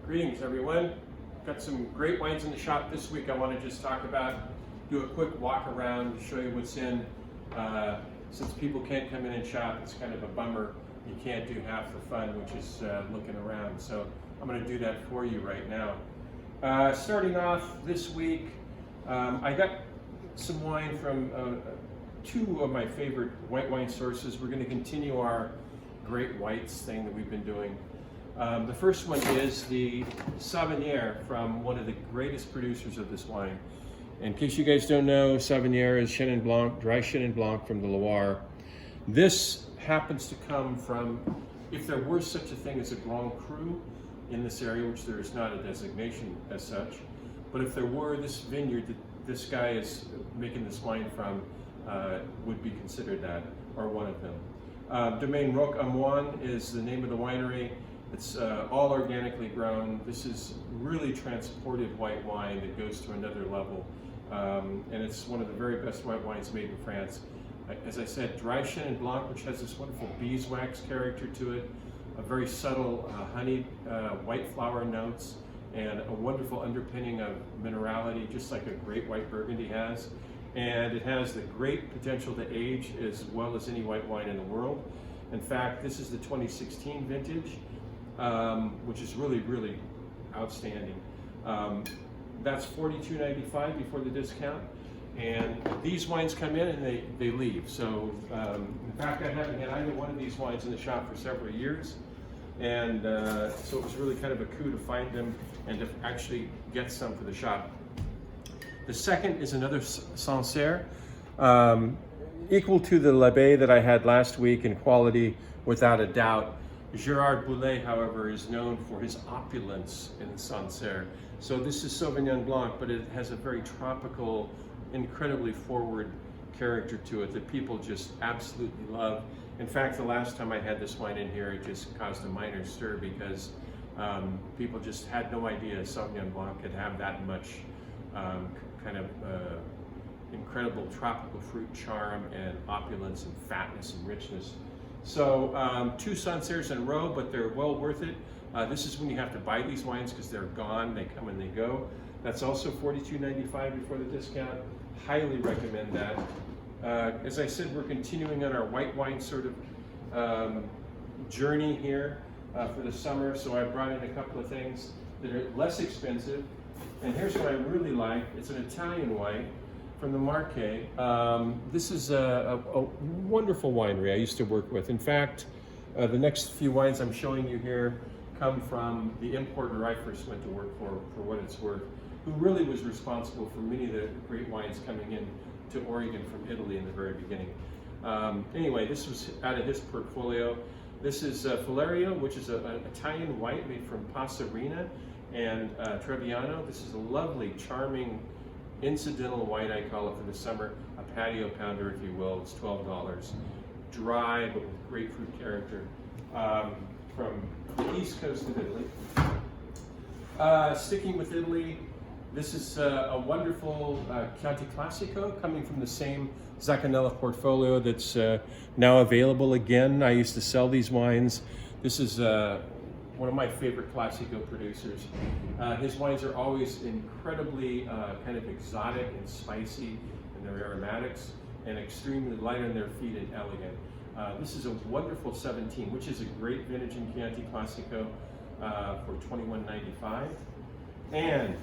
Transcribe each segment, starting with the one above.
Greetings everyone. Got some great wines in the shop this week. I want to just talk about, do a quick walk around, show you what's in. Since people can't come in and shop, it's kind of a bummer. You can't do half the fun, which is looking around. So I'm going to do that for you right now. Starting off this week, I got some wine from two of my favorite white wine sources. We're going to continue our great whites thing that we've been doing. The first one is the Savenniéres from one of the greatest producers of this wine. In case you guys don't know, Savennières is Chenin Blanc, dry Chenin Blanc from the Loire. This happens to come from, if there were such a thing as a Grand Cru in this area, which there is not a designation as such, but if there were, this vineyard that this guy is making this wine from would be considered that, or one of them. Domaine Roche Moines is the name of the winery. It's all organically grown. This is really transported white wine that goes to another level. And it's one of the very best white wines made in France. As I said, dry Chenin Blanc, which has this wonderful beeswax character to it, a very subtle honeyed white flower notes, and a wonderful underpinning of minerality, just like a great white Burgundy has. And it has the great potential to age as well as any white wine in the world. In fact, this is the 2016 vintage. Which is really, really outstanding. That's $42.95 before the discount. And these wines come in and they leave. So, in fact, I haven't had either one of these wines in the shop for several years. And so it was really kind of a coup to find them and to actually get some for the shop. The second is another Sancerre, equal to the L'Abbaye that I had last week in quality, without a doubt. Gerard Boulet, however, is known for his opulence in Sancerre. So this is Sauvignon Blanc, but it has a very tropical, incredibly forward character to it that people just absolutely love. In fact, the last time I had this wine in here, it just caused a minor stir because people just had no idea Sauvignon Blanc could have that much kind of incredible tropical fruit charm and opulence and fatness and richness. So two Sancerres in a row, but they're well worth it. This is when you have to buy these wines because they're gone, they come and they go. That's also $42.95 before the discount. Highly recommend that. As I said, we're continuing on our white wine sort of journey here for the summer, so I brought in a couple of things that are less expensive. And here's what I really like. It's an Italian wine from the Marche. This is a wonderful winery I used to work with. In fact, the next few wines I'm showing you here come from the importer I first went to work for what it's worth, who really was responsible for many of the great wines coming in to Oregon from Italy in the very beginning. Anyway, this was out of his portfolio. This is Filario, which is an Italian white made from Passerina and Trebbiano. This is a lovely, charming, incidental white, I call it, for the summer, a patio pounder, if you will. It's $12. Dry, but with grapefruit character, from the east coast of Italy. Sticking with Italy, this is a wonderful Chianti Classico coming from the same Zaccanella portfolio that's now available again. I used to sell these wines. This is one of my favorite Classico producers. His wines are always incredibly kind of exotic and spicy in their aromatics and extremely light on their feet and elegant. This is a wonderful 17, which is a great vintage in Chianti Classico for $21.95. And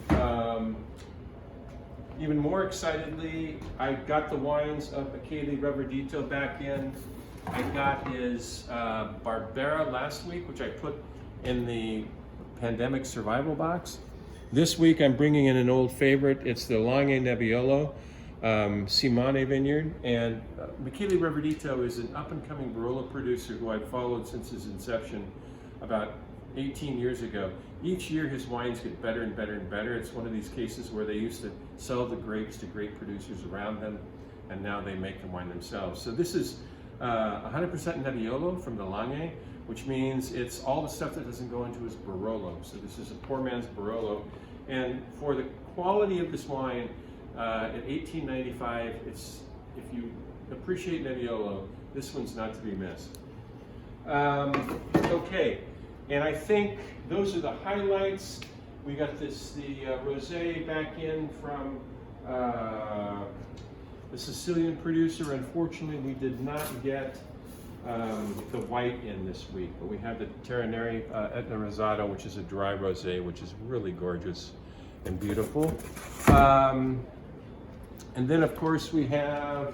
even more excitedly, I got the wines of Michele Reverdito back in. I got his Barbera last week, which I put in the pandemic survival box. This week I'm bringing in an old favorite. It's the Langhe Nebbiolo Simone vineyard. And Michele Reverdito is an up-and-coming Barolo producer who I've followed since his inception about 18 years ago. Each year his wines get better and better and better. It's one of these cases where they used to sell the grapes to great producers around them, and now they make the wine themselves. So this is 100% Nebbiolo from the Langhe, which means it's all the stuff that doesn't go into his Barolo. So this is a poor man's Barolo. And for the quality of this wine, at $18.95, it's, if you appreciate Nebbiolo, this one's not to be missed. Okay, And I think those are the highlights. We got the rosé back in from the Sicilian producer. Unfortunately, we did not get the white in this week, but we have the Terraneri Etna Rosado, which is a dry rosé, which is really gorgeous and beautiful. And then, of course, we have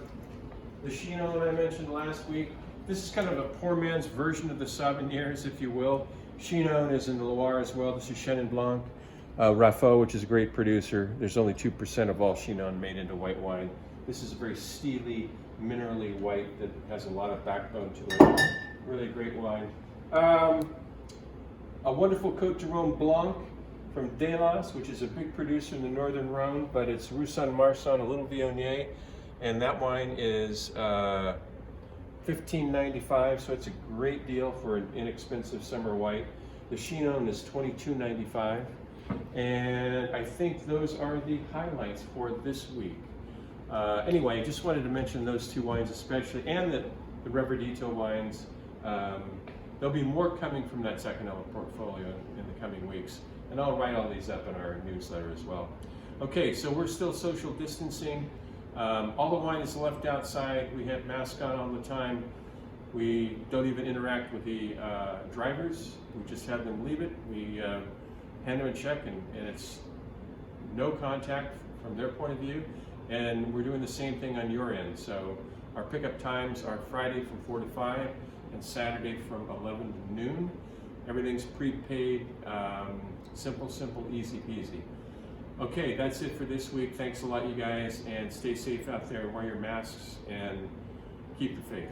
the Chinon I mentioned last week. This is kind of a poor man's version of the Savenniéres, if you will. Chinon is in the Loire as well. This is Chenin Blanc. Raffo, which is a great producer. There's only 2% of all Chinon made into white wine. This is a very steely, minerally white that has a lot of backbone to it. Really great wine. A wonderful Côte du Rhône Blanc from Delas, which is a big producer in the northern Rhône, but it's Roussan-Marsan, a little Viognier, and that wine is $15.95, so it's a great deal for an inexpensive summer white. The Chinon is $22.95, and I think those are the highlights for this week. Anyway, I just wanted to mention those two wines especially, and the Reverdito wines. There'll be more coming from that Sacanella portfolio in the coming weeks, and I'll write all these up in our newsletter as well. Okay, so we're still social distancing. All the wine is left outside. We have masks on all the time. We don't even interact with the drivers. We just have them leave it. We hand them a check, and it's no contact from their point of view. And we're doing the same thing on your end. So our pickup times are Friday from 4 to 5 and Saturday from 11 to noon. Everything's prepaid, simple, easy peasy. Okay, that's it for this week. Thanks a lot, you guys, and stay safe out there. Wear your masks and keep the faith.